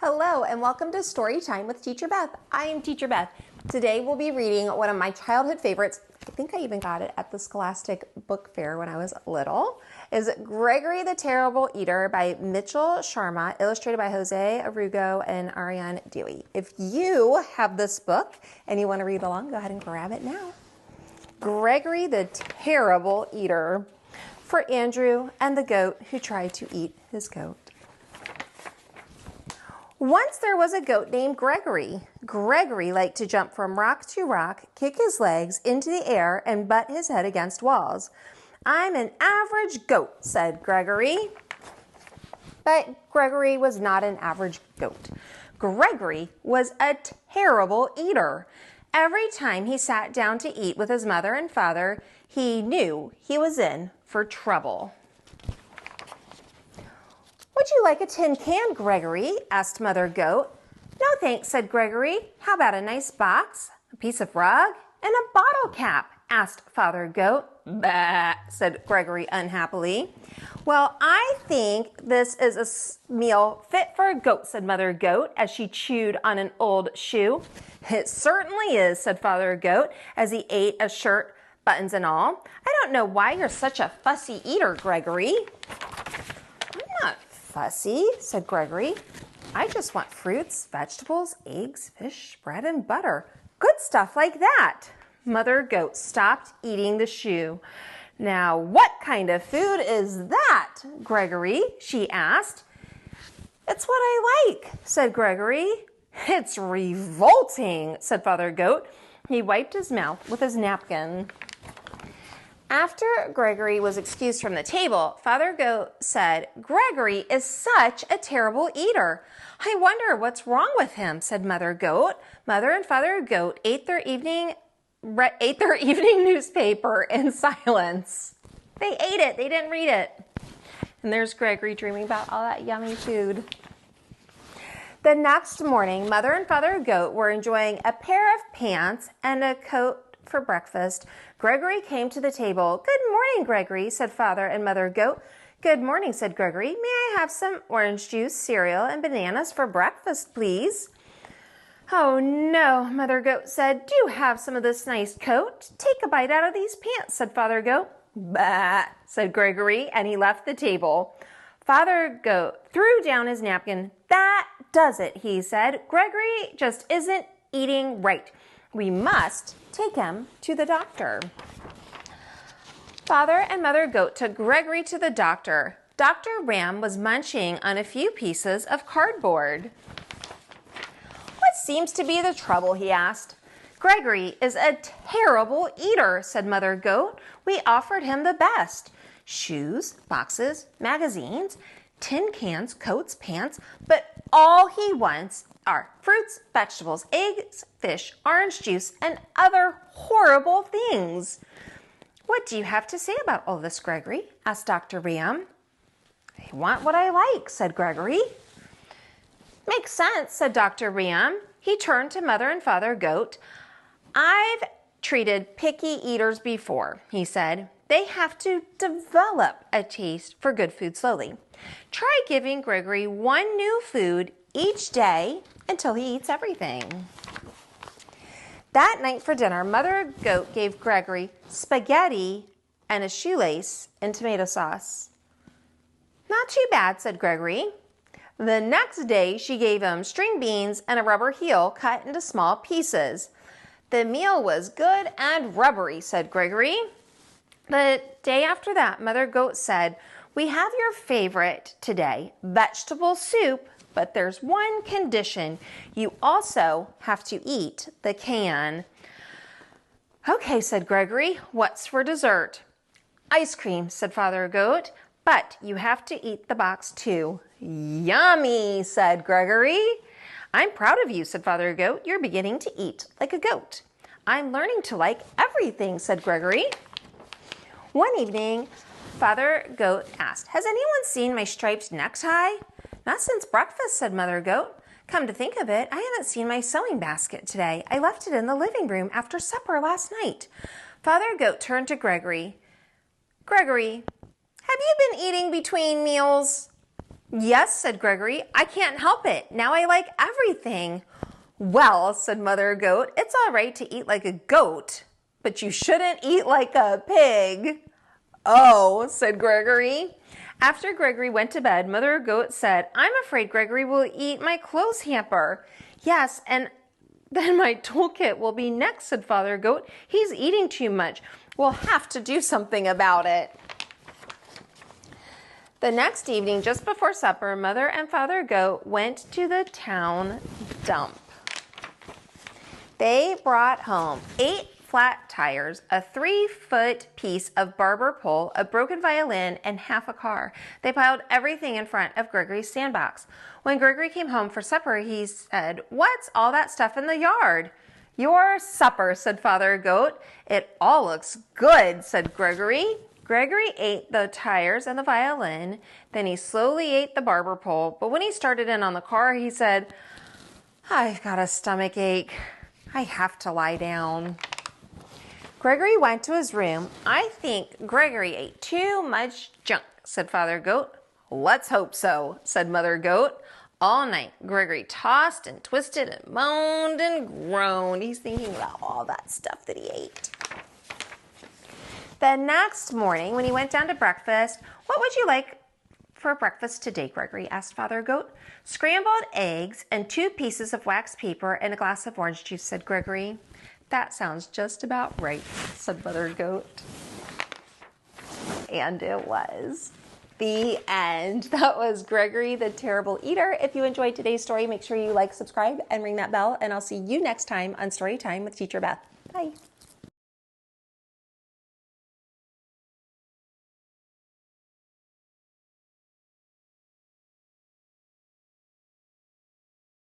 Hello and welcome to Storytime with Teacher Beth. I am Teacher Beth. Today we'll be reading one of my childhood favorites. I think I even got it at the Scholastic Book Fair when I was little. Is Gregory the Terrible Eater by Mitchell Sharmat, illustrated by Jose Aruego and Ariane Dewey. If you have this book and you want to read along, go ahead and grab it now. Gregory the Terrible Eater, for Andrew and the goat who tried to eat his goat. Once there was a goat named Gregory. Gregory liked to jump from rock to rock, kick his legs into the air, and butt his head against walls. "I'm an average goat," said Gregory. But Gregory was not an average goat. Gregory was a terrible eater. Every time he sat down to eat with his mother and father, he knew he was in for trouble. "Would you like a tin can, Gregory?" asked Mother Goat. "No, thanks," said Gregory. "How about a nice box, a piece of rug, and a bottle cap?" asked Father Goat. "Bah," said Gregory unhappily. "Well, I think this is a meal fit for a goat," said Mother Goat as she chewed on an old shoe. "It certainly is," said Father Goat as he ate a shirt, buttons and all. "I don't know why you're such a fussy eater, Gregory." "I'm not fussy," said Gregory. "I just want fruits, vegetables, eggs, fish, bread, and butter. Good stuff like that." Mother Goat stopped eating the shoe. "Now, what kind of food is that, Gregory?" she asked. "It's what I like," said Gregory. "It's revolting," said Father Goat. He wiped his mouth with his napkin. After Gregory was excused from the table, Father Goat said, "Gregory is such a terrible eater. I wonder what's wrong with him," said Mother Goat. Mother and Father Goat ate their evening newspaper in silence. They ate it. They didn't read it. And there's Gregory dreaming about all that yummy food. The next morning, Mother and Father Goat were enjoying a pair of pants and a coat for breakfast. Gregory came to the table. "Good morning, Gregory," said Father and Mother Goat. "Good morning," said Gregory. "May I have some orange juice, cereal, and bananas for breakfast, please?" "Oh, no," Mother Goat said. "Do have some of this nice coat. Take a bite out of these pants," said Father Goat. "Bah," said Gregory, and he left the table. Father Goat threw down his napkin. "That does it," he said. "Gregory just isn't eating right. We must take him to the doctor." Father and Mother Goat took Gregory to the doctor. Dr. Ram was munching on a few pieces of cardboard. "What seems to be the trouble?" he asked. "Gregory is a terrible eater," said Mother Goat. "We offered him the best: shoes, boxes, magazines, tin cans, coats, pants, but all he wants are fruits, vegetables, eggs, fish, orange juice, and other horrible things." "What do you have to say about all this, Gregory?" asked Dr. Ram. "I want what I like," said Gregory. "Makes sense," said Dr. Ram. He turned to Mother and Father Goat. "I've treated picky eaters before," he said. "They have to develop a taste for good food slowly. Try giving Gregory one new food each day until he eats everything." That night for dinner, Mother Goat gave Gregory spaghetti and a shoelace in tomato sauce. "Not too bad," said Gregory. The next day, she gave him string beans and a rubber heel cut into small pieces. "The meal was good and rubbery," said Gregory. The day after that, Mother Goat said, "We have your favorite today, vegetable soup, but there's one condition. You also have to eat the can." "Okay," said Gregory. "What's for dessert?" "Ice cream," said Father Goat, "but you have to eat the box too." "Yummy," said Gregory. "I'm proud of you," said Father Goat. "You're beginning to eat like a goat." "I'm learning to like everything," said Gregory. One evening, Father Goat asked, "Has anyone seen my striped necktie?" "Not since breakfast," said Mother Goat. "Come to think of it, I haven't seen my sewing basket today. I left it in the living room after supper last night." Father Goat turned to Gregory. "Gregory, have you been eating between meals?" Yes, said Gregory. I can't help it. Now I like everything. Well, said Mother Goat, it's all right to eat like a goat, but you shouldn't eat like a pig. Oh, said Gregory. After Gregory went to bed, Mother Goat said, I'm afraid Gregory will eat my clothes hamper. Yes, and then my toolkit will be next, said Father Goat. He's eating too much. We'll have to do something about it. The next evening, just before supper, Mother and Father Goat went to the town dump. They brought home 8 flat tires, a 3-foot piece of barber pole, a broken violin, and half a car. They piled everything in front of Gregory's sandbox. When Gregory came home for supper, he said, What's all that stuff in the yard? Your supper, said Father Goat. It all looks good, said Gregory. Gregory ate the tires and the violin. Then he slowly ate the barber pole. But when he started in on the car, he said, I've got a stomach ache. I have to lie down. Gregory went to his room. I think Gregory ate too much junk, said Father Goat. Let's hope so, said Mother Goat. All night, Gregory tossed and twisted and moaned and groaned. He's thinking about all that stuff that he ate. The next morning, when he went down to breakfast, what would you like for breakfast today, Gregory? Asked Father Goat. Scrambled eggs and 2 pieces of wax paper and a glass of orange juice, said Gregory. That sounds just about right, said Mother Goat. And it was. The end. That was Gregory the Terrible Eater. If you enjoyed today's story, make sure you like, subscribe, and ring that bell. And I'll see you next time on Storytime with Teacher Beth. Bye.